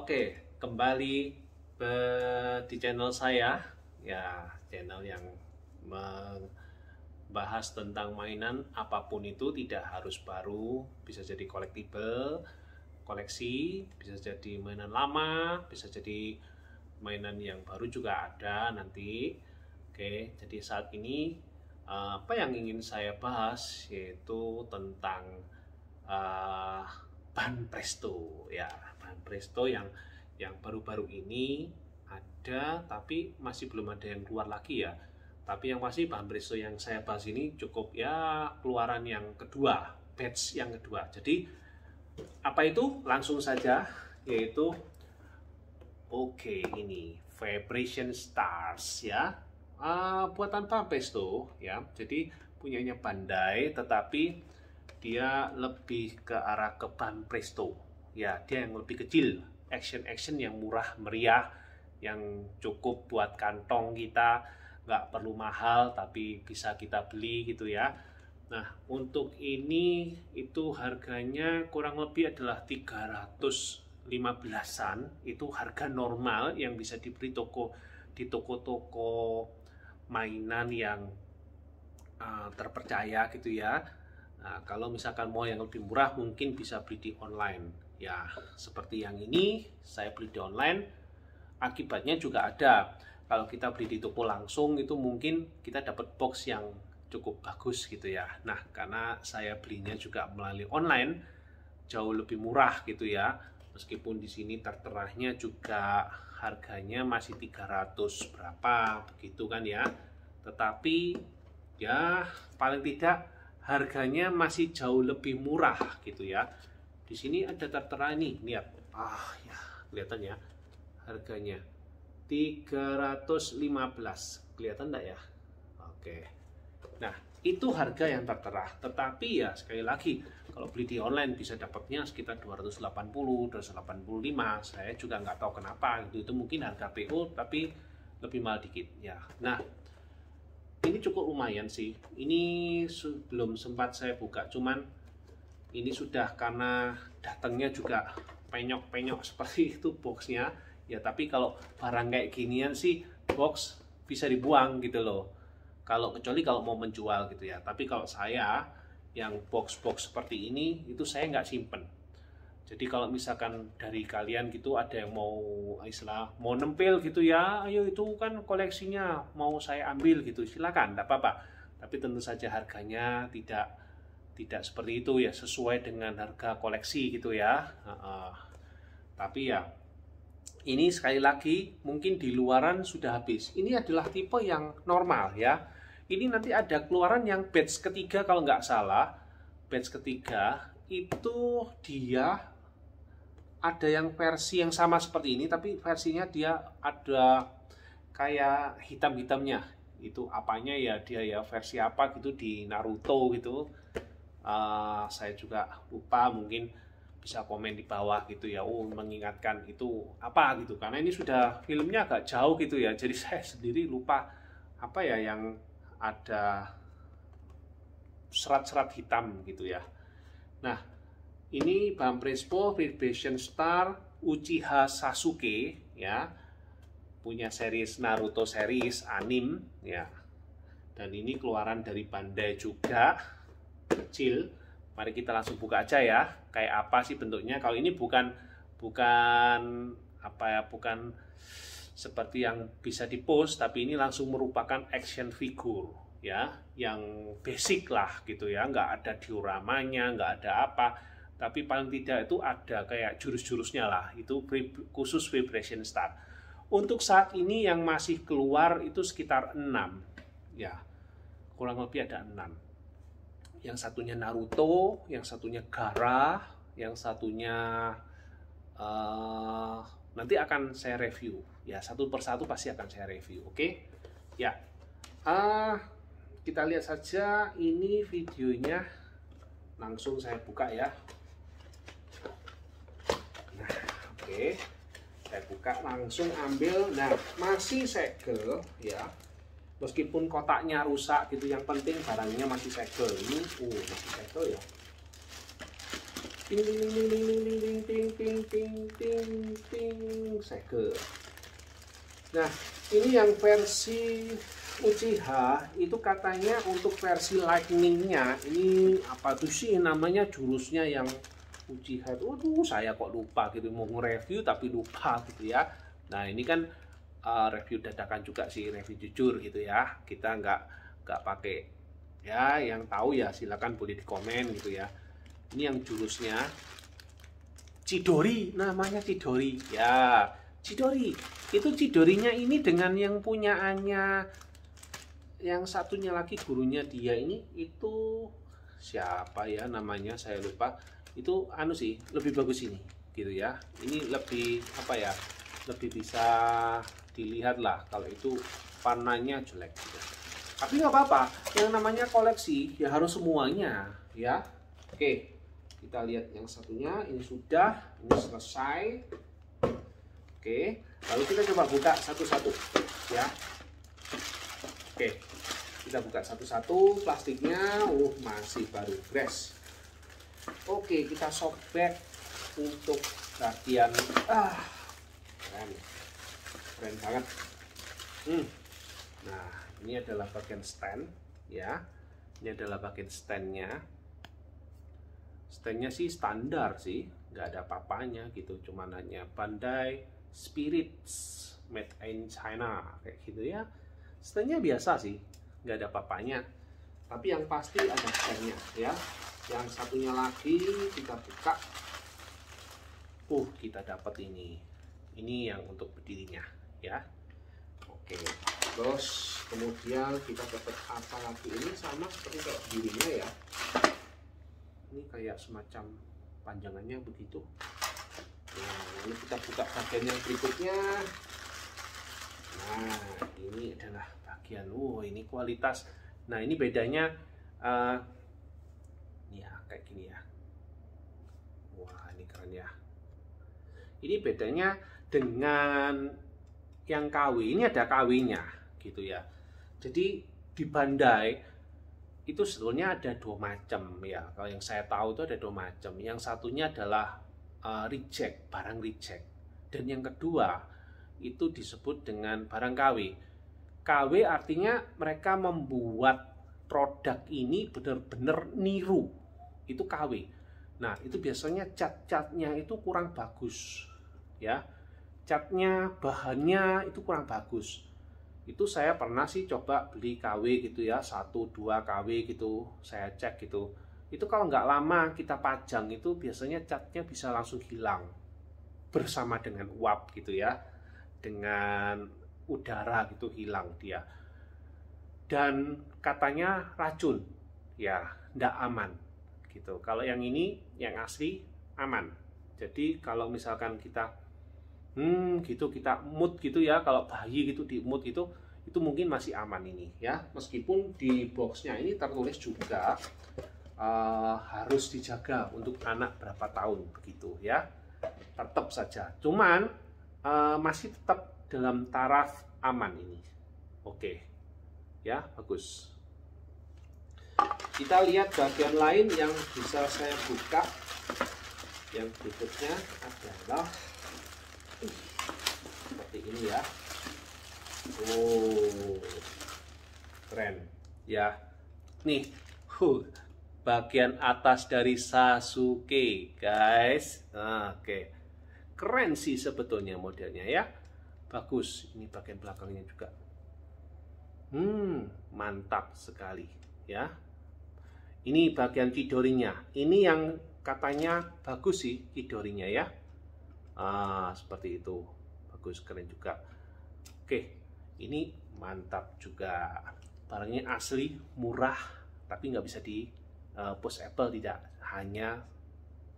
Oke, kembali di channel saya, ya channel yang membahas tentang mainan apapun itu, tidak harus baru, bisa jadi collectible, koleksi, bisa jadi mainan lama, bisa jadi mainan yang baru juga ada nanti. Oke, jadi saat ini apa yang ingin saya bahas yaitu tentang ban presto, ya ban presto yang baru-baru ini ada, tapi masih belum ada yang keluar lagi ya. Tapi yang pasti ban presto yang saya bahas ini cukup ya keluaran yang kedua, batch yang kedua. Jadi apa itu? Langsung saja, yaitu ini Vibration Stars ya, buatan ban presto ya. Jadi punyanya Bandai, tetapi dia lebih ke arah ke ban presto ya, dia yang lebih kecil, action yang murah meriah, yang cukup buat kantong kita, nggak perlu mahal tapi bisa kita beli gitu ya. Nah, untuk ini itu harganya kurang lebih adalah 315-an, itu harga normal yang bisa dibeli di toko-toko mainan yang terpercaya gitu ya. Nah, kalau misalkan mau yang lebih murah mungkin bisa beli di online. Ya, seperti yang ini saya beli di online. Akibatnya juga ada. Kalau kita beli di toko langsung itu mungkin kita dapat box yang cukup bagus gitu ya. Nah, karena saya belinya juga melalui online jauh lebih murah gitu ya. Meskipun di sini terterahnya juga harganya masih 300 berapa begitu kan ya. Tetapi ya paling tidak harganya masih jauh lebih murah gitu ya. Di sini ada tertera ini, lihat. Ya, kelihatan ya. Harganya 315. Kelihatan enggak ya? Oke. Nah, itu harga yang tertera. Tetapi ya sekali lagi, kalau beli di online bisa dapatnya sekitar 280, 285. Saya juga nggak tahu kenapa. Itu mungkin harga PO tapi lebih mahal dikit ya. Nah, ini cukup lumayan sih. Ini belum sempat saya buka, cuman ini sudah karena datangnya juga penyok-penyok seperti itu boxnya. Ya, tapi kalau barang kayak ginian sih box bisa dibuang gitu loh. Kecuali kalau mau menjual gitu ya. Tapi kalau saya yang box-box seperti ini itu saya nggak simpen. Jadi kalau misalkan dari kalian gitu ada yang mau mau nempel gitu ya, ayo itu kan koleksinya mau saya ambil gitu, silakan, tidak apa-apa. Tapi tentu saja harganya tidak seperti itu ya, sesuai dengan harga koleksi gitu ya. Tapi ya ini sekali lagi mungkin di luaran sudah habis. Ini adalah tipe yang normal ya. Ini nanti ada keluaran yang batch ketiga kalau nggak salah. Batch ketiga itu dia ada yang versi yang sama seperti ini, tapi versinya dia ada kayak hitam-hitamnya. Itu apanya ya, dia ya versi apa gitu di Naruto gitu. Saya juga lupa, mungkin bisa komen di bawah gitu ya. Mengingatkan itu apa gitu, karena ini sudah filmnya agak jauh gitu ya. Jadi saya sendiri lupa apa ya yang ada serat-serat hitam gitu ya. Nah, ini ban presto Vibration Star Uchiha Sasuke ya, punya series Naruto series anime ya. Dan ini keluaran dari Bandai juga, kecil. Mari kita langsung buka aja ya. Kayak apa sih bentuknya? Kalau ini bukan apa ya, bukan seperti yang bisa di-post, tapi ini langsung merupakan action figure ya, yang basic lah gitu ya. Nggak ada dioramanya, nggak ada apa. Tapi paling tidak itu ada kayak jurus-jurusnya lah, itu khusus Vibration Star. Untuk saat ini yang masih keluar itu sekitar 6 ya, kurang lebih ada 6. Yang satunya Naruto, yang satunya Gaara, yang satunya nanti akan saya review ya, satu persatu pasti akan saya review. Oke ya. Kita lihat saja ini videonya, langsung saya buka ya. Oke, saya buka langsung ambil. Nah, masih segel ya, meskipun kotaknya rusak gitu, yang penting barangnya masih segel. Ini masih segel ya. Ting ting ting ting ting ting ting ting ting ting. segel. Nah, ini yang versi Uchiha itu katanya untuk versi lightning-nya ini apa tuh sih namanya jurusnya yang Uchiha itu, waduh saya kok lupa gitu, mau nge-review tapi lupa gitu ya. Nah ini kan review dadakan juga sih, review jujur gitu ya, kita nggak pakai ya, yang tahu ya silakan boleh di komen gitu ya. Ini yang jurusnya Chidori, namanya Chidori ya, Chidori itu Chidorinya ini dengan yang punyaannya yang satunya lagi gurunya dia ini itu siapa ya namanya saya lupa, itu anu sih lebih bagus ini gitu ya, ini lebih apa ya, lebih bisa dilihat lah, kalau itu warnanya jelek gitu. Tapi nggak apa-apa, yang namanya koleksi ya harus semuanya ya. Oke, kita lihat yang satunya, ini sudah, ini selesai. Oke, lalu kita coba buka satu-satu ya. Oke, kita buka satu-satu plastiknya. Masih baru fresh. Oke, kita sobek untuk bagian keren banget. Nah, ini adalah bagian stand ya. Ini adalah bagian standnya. Standnya sih standar sih, nggak ada apa-apanya gitu. Cuman hanya Bandai Spirits Made in China kayak gitu ya. Standnya biasa sih, nggak ada apa-apanya. Tapi yang pasti ada standnya ya. Yang satunya lagi kita buka. Kita dapat ini. Ini yang untuk berdirinya ya. Oke. Terus kemudian kita dapat apa lagi, ini sama seperti kayak berdirinya ya. Ini kayak semacam panjangannya begitu. Nah, lalu kita buka bagian yang berikutnya. Nah, ini adalah bagian, ini kualitas. Nah, ini bedanya ya kayak gini ya. Wah, ini keren ya. Ini bedanya dengan yang KW. Ini ada KW-nya gitu ya. Jadi di Bandai itu sebetulnya ada dua macam ya. Kalau yang saya tahu itu ada dua macam. Yang satunya adalah reject, barang reject. Dan yang kedua itu disebut dengan barang KW. KW artinya mereka membuat produk ini benar-benar niru. Itu KW. Nah, itu biasanya cat-catnya itu kurang bagus. Ya. Catnya, bahannya itu kurang bagus. Itu saya pernah sih coba beli KW gitu ya, 1-2 KW gitu, saya cek gitu. Itu kalau nggak lama kita pajang itu biasanya catnya bisa langsung hilang bersama dengan uap gitu ya, dengan udara gitu hilang dia. Dan katanya racun, ya nggak aman gitu. Kalau yang ini yang asli aman. Jadi kalau misalkan kita gitu kita mood gitu ya, kalau bayi gitu di mood itu mungkin masih aman ini ya, meskipun di boxnya ini tertulis juga harus dijaga untuk anak berapa tahun begitu ya, tetap saja, cuman masih tetap dalam taraf aman ini. Oke ya, bagus. Kita lihat bagian lain yang bisa saya buka. Yang berikutnya adalah seperti ini ya. Keren ya. Nih, bagian atas dari Sasuke, guys. Oke. Keren sih sebetulnya modelnya ya. Bagus. Ini bagian belakangnya juga. Mantap sekali ya. Ini bagian Chidorinya. Ini yang katanya bagus sih Chidorinya ya. Seperti itu. Bagus, keren juga. Oke, ini mantap juga. Barangnya asli, murah, tapi nggak bisa di push Apple, tidak. Hanya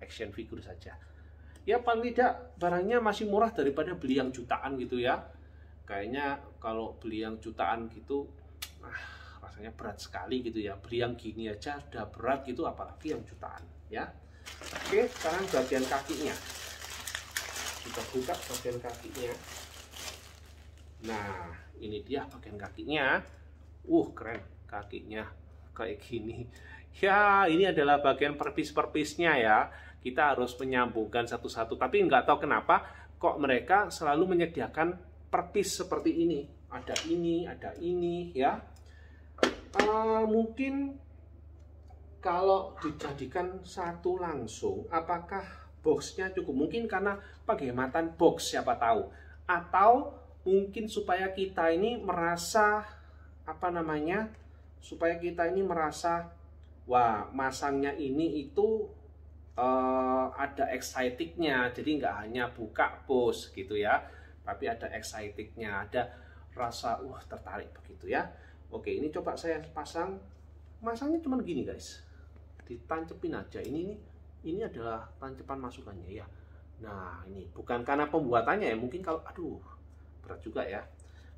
action figure saja. Ya paling tidak barangnya masih murah daripada beli yang jutaan gitu ya. Kayaknya kalau beli yang jutaan gitu, rasanya berat sekali gitu ya. Beli yang gini aja udah berat gitu, apalagi yang jutaan ya. Oke, sekarang bagian kakinya. Kita buka bagian kakinya. Nah, ini dia bagian kakinya. Keren kakinya kayak gini. Ya, ini adalah bagian perpis-perpisnya ya. Kita harus menyambungkan satu-satu. Tapi nggak tahu kenapa kok mereka selalu menyediakan per piece seperti ini. Ada ini ya. Mungkin kalau dijadikan satu langsung, apakah boxnya cukup? Mungkin karena penghematan box, siapa tahu. Atau mungkin supaya kita ini merasa, supaya kita ini merasa, wah, masangnya ini itu ada excitingnya, jadi nggak hanya buka box gitu ya, tapi ada excitingnya, ada rasa tertarik begitu ya. Oke, ini coba saya masangnya cuma gini guys, ditancepin aja. Ini adalah tancepan masukannya ya. Nah, ini bukan karena pembuatannya ya, mungkin kalau berat juga ya,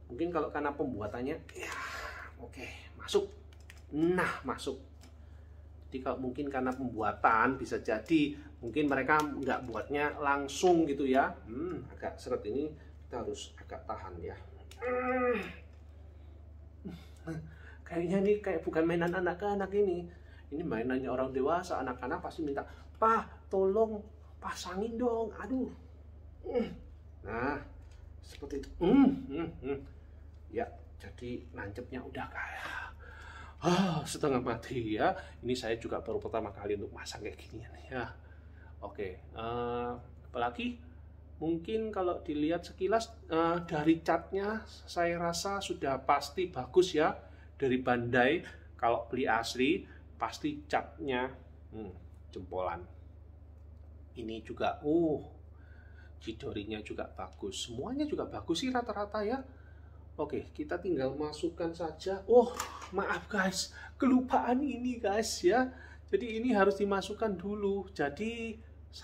mungkin kalau karena pembuatannya ya. Oke, masuk. Nah, masuk. Jadi kalau mungkin karena pembuatan, bisa jadi mungkin mereka nggak buatnya langsung gitu ya. Agak seret, ini kita harus agak tahan ya. Kayaknya ini kayak bukan mainan anak-anak ini mainannya orang dewasa. Anak-anak pasti minta, "Pak, tolong pasangin dong." Aduh. Nah, seperti itu. Ya, jadi nancepnya udah kayak setengah mati ya. Ini saya juga baru pertama kali untuk masang kayak gini ya. Oke, apalagi mungkin kalau dilihat sekilas dari catnya saya rasa sudah pasti bagus ya, dari Bandai. Kalau beli asli pasti catnya jempolan. Ini juga jidorinya juga bagus, semuanya juga bagus sih rata-rata ya. Oke, kita tinggal masukkan saja. Maaf guys, kelupaan ini guys ya. Jadi ini harus dimasukkan dulu, jadi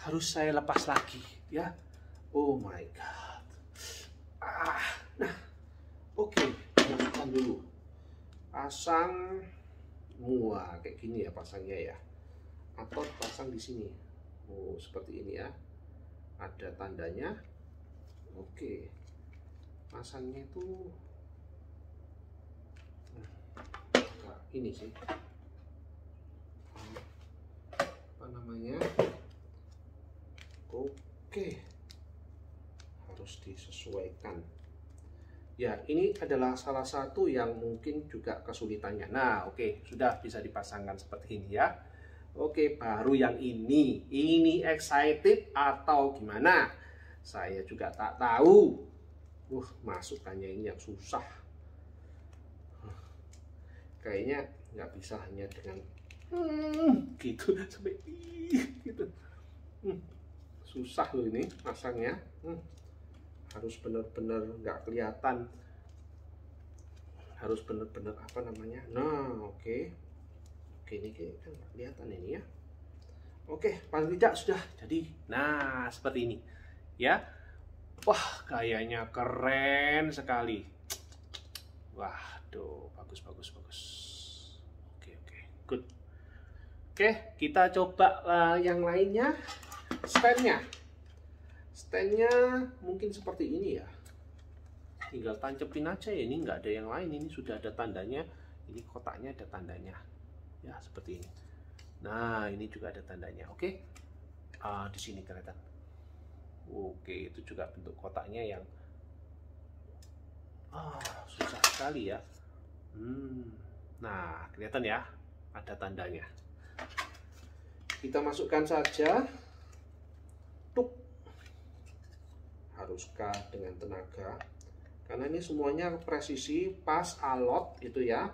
harus saya lepas lagi ya. Oh my god. Nah, oke, masukkan dulu. Pasang, kayak gini ya pasangnya ya. Atau pasang di sini. Seperti ini ya. Ada tandanya. Oke. Pasangnya itu ini sih. Oke. Harus disesuaikan. Ya, ini adalah salah satu yang mungkin juga kesulitannya. Nah, oke, sudah bisa dipasangkan seperti ini ya. Oke, baru yang ini. Ini excited atau gimana? Saya juga tak tahu. Masukannya ini yang susah. Kayaknya nggak bisa hanya dengan gitu sampai gitu. Susah loh ini masangnya. Harus benar-benar nggak kelihatan, harus benar-benar Nah, oke, ini kan nggak kelihatan ini ya. Oke, paling tidak sudah jadi. Nah, seperti ini ya. Wah, kayaknya keren sekali. Waduh, bagus. Oke, good. Oke, kita coba yang lainnya. Standnya mungkin seperti ini ya. Tinggal tancepin aja ya, ini nggak ada yang lain. Ini sudah ada tandanya. Ini kotaknya ada tandanya. Ya, seperti ini. Nah, ini juga ada tandanya. Oke. Di sini kelihatan. Oke, itu juga bentuk kotaknya yang susah sekali ya. Nah, kelihatan ya, ada tandanya. Kita masukkan saja. Haruskah dengan tenaga, karena ini semuanya presisi, pas, alot itu ya,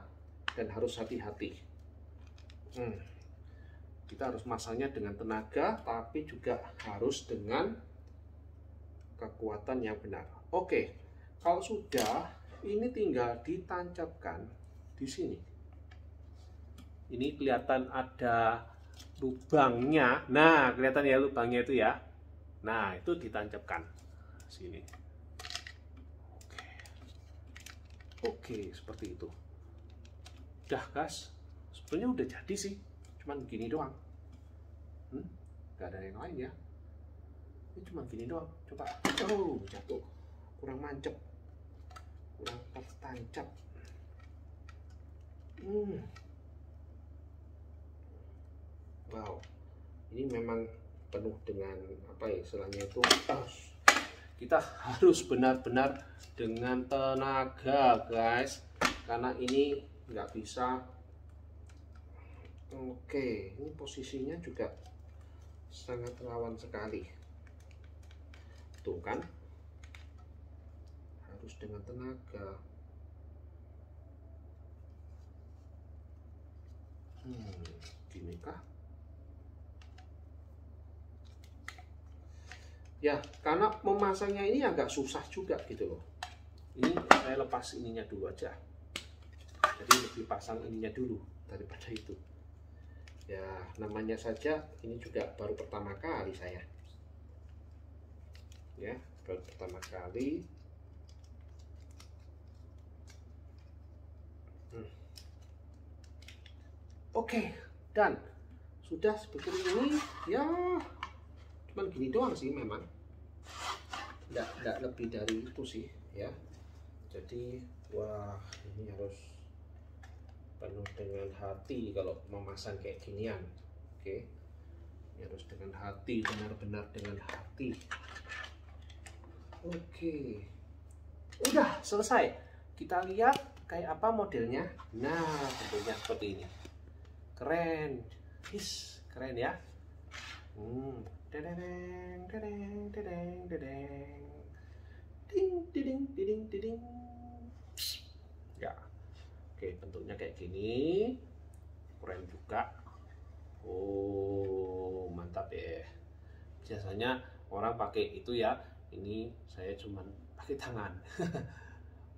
dan harus hati-hati. Kita harus masangnya dengan tenaga, tapi juga harus dengan kekuatan yang benar. Oke, kalau sudah, ini tinggal ditancapkan di sini. Ini kelihatan ada lubangnya. Nah, kelihatan ya lubangnya itu ya. Nah, itu ditancapkan sini. Oke, seperti itu. Udah guys, sebenarnya udah jadi sih, cuman gini doang. Gak ada yang lain ya. Ini cuma gini doang. Coba. Jatuh. Kurang mancep. Kurang tertancap. Wow. Ini memang penuh dengan istilahnya itu kita harus benar-benar dengan tenaga guys, karena ini nggak bisa. Oke, ini posisinya juga sangat rawan sekali. Tuh kan, harus dengan tenaga. Gini kah? Ya, karena memasangnya ini agak susah juga gitu loh. Ini saya lepas ininya dulu aja. Jadi lebih pasang ininya dulu daripada itu. Ya, namanya saja ini juga baru pertama kali saya. Ya, baru pertama kali. Oke, dan sudah seperti ini. Ya, cuman gini doang sih memang. Nggak lebih dari itu sih ya. Jadi, wah, ini harus penuh dengan hati kalau memasang kayak ginian. Oke, ini harus dengan hati, benar-benar dengan hati. Oke, udah selesai. Kita lihat kayak apa modelnya. Nah, tentunya seperti ini. Keren, keren ya. Dedeng, dedeng, dedeng, dedeng, ding, ding, ding, ding. Ya. Oke, bentuknya kayak gini, keren juga. Oh, mantap ya. Biasanya orang pakai itu ya, ini saya cuman pakai tangan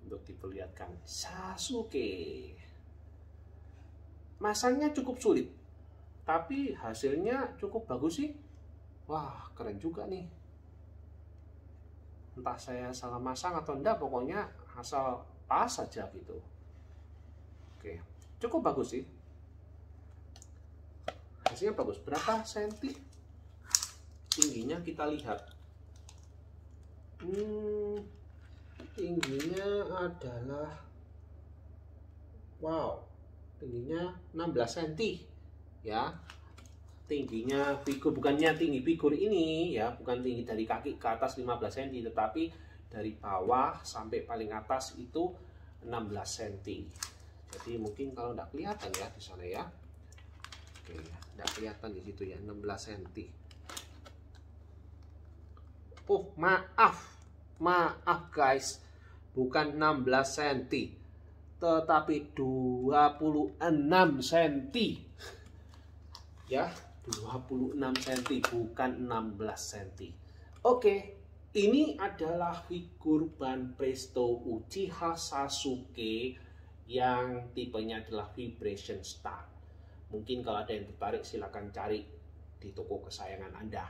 untuk diperlihatkan. Sasuke. Masangnya cukup sulit, tapi hasilnya cukup bagus sih. Wah, keren juga nih. Entah saya salah masang atau enggak, pokoknya asal pas saja gitu. Oke, cukup bagus sih. Hasilnya bagus. Berapa senti tingginya kita lihat. Tingginya adalah, wow, tingginya 16 cm ya. Tingginya figur, bukannya tinggi figur ini ya, bukan tinggi dari kaki ke atas 15 cm, tetapi dari bawah sampai paling atas itu 16 cm. Jadi mungkin kalau nggak kelihatan ya di sana ya. Oke, nggak kelihatan di situ ya, 16 cm. Oh, maaf guys, bukan 16 cm, tetapi 26 cm. Ya, 26 cm, bukan 16 cm. Oke, ini adalah figur Banpresto Uchiha Sasuke yang tipenya adalah Vibration Star. Mungkin kalau ada yang tertarik silahkan cari di toko kesayangan Anda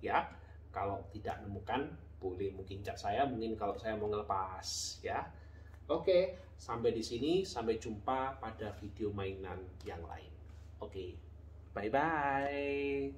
ya. Kalau tidak menemukan boleh mungkin chat saya, mungkin kalau saya mau ngelepas ya. Oke, sampai di sini, sampai jumpa pada video mainan yang lain. Oke, bye bye.